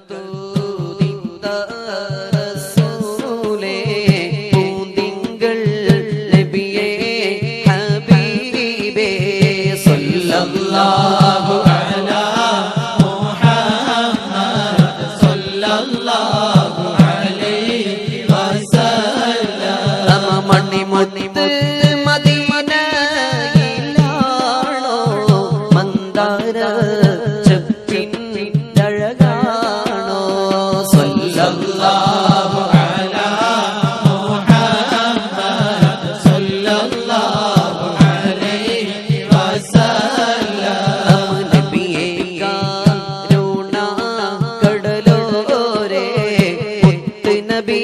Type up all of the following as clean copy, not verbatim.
തൂതിത്ത റസൂലേ പൂന്തിങ്കൾ നബിയേ ഹബീബേ സല്ലല്ലാഹു അലാ മുഹമ്മദ് സല്ലല്ലാഹു അലൈഹി വസല്ലം മണിമുത്ത് മദീനയിലാണോ മന്ദാര ചെപ്പിന്നഴകാണോ സല്ലല്ലാഹു അലാ മുഹമ്മദ് സല്ലല്ലാഹു അലൈഹി വസല്ലം നബിയേ കരുണ കടലോരേ മുത്ത് നബി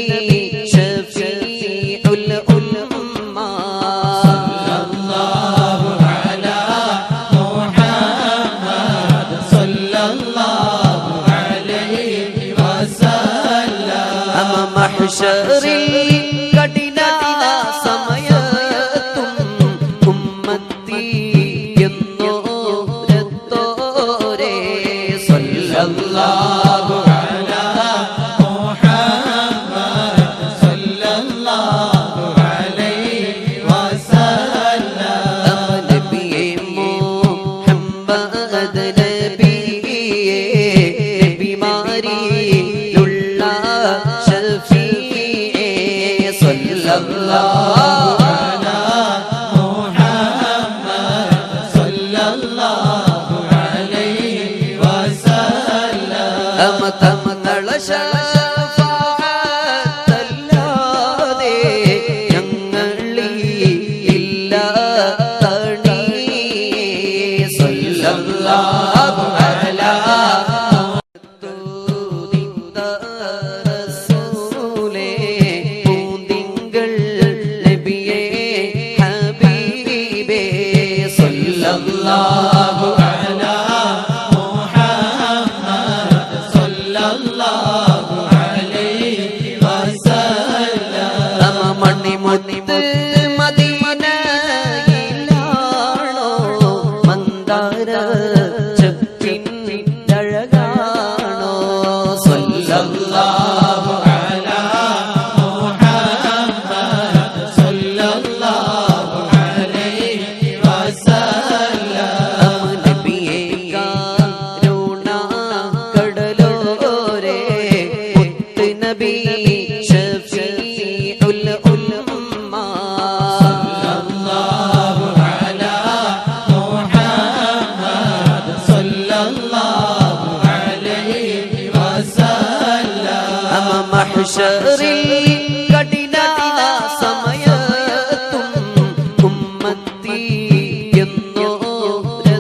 ഷഫീഉൽ ഉമ്മ സല്ലല്ലാഹു അലാ മുഹമ്മദ് സല്ലല്ലാഹു അലൈഹി വസല്ലം മഹ്ശറിൽ കഠിന സമയത്തും ഉമ്മത്തി എന്നോരത്തോരേ സല്ലല്ലാഹു അലാ മുഹമ്മദ് സല്ലല്ലാഹു അലൈഹി വസല്ലം നബിയേ മുഹമ്മദ് നബിയേ നബിമാരിലുള്ള ഷഫീഇ സല്ലല്ലാഹു അലാ മുഹമ്മദ് സല്ലല്ലാഹു അലൈഹി വസല്ലം തമതള ശഫാഅത്തല്ലാതെ ഞങ്ങളില്ല തണി സല്ലല്ലാഹു അലാ തൂതിത്ത റസൂലേ പൂന്തിങ്കൾ നബിയേ ഹബീബേ സല്ലല്ലാഹു അലാ മുഹമ്മദ് സല്ലല്ലാഹു അലൈഹി വസല്ലം മണിമുത്ത് മദീനയിലാണോ മന്ദാര ചെപ്പിന്നഴകാണോ സല്ലല്ലാഹു അലാ മുഹമ്മദ് സല്ലല്ലാഹു അലൈഹി വസല്ലം നബിയേ കരുണ കടലോരേ മുത്ത് നബി ഷഫീഉൽ ഉമ്മ സല്ലല്ലാഹു അലാ മുഹമ്മദ് സല്ലല്ലാഹു അലൈഹി വസല്ലം മഹ്ശറിൽ കഠിന സമയത്തും ഉമ്മത്തി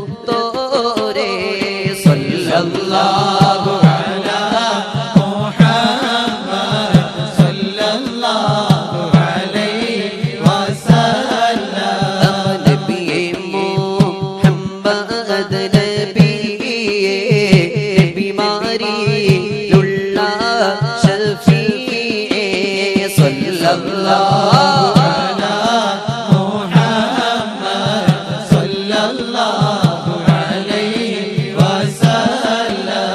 എന്നോരത്തോരേ സല്ലല്ലാഹു അലാ മുഹമ്മദ് സല്ലല്ലാഹു അലൈഹി വസല്ലം നബിയേ മുഹമ്മദ് നബിയേ നബിമാരിലുള്ള ഷഫീഇ സല്ലല്ലാഹു അലാ മുഹമ്മദ് സല്ലല്ലാഹു അലൈഹി വസല്ലം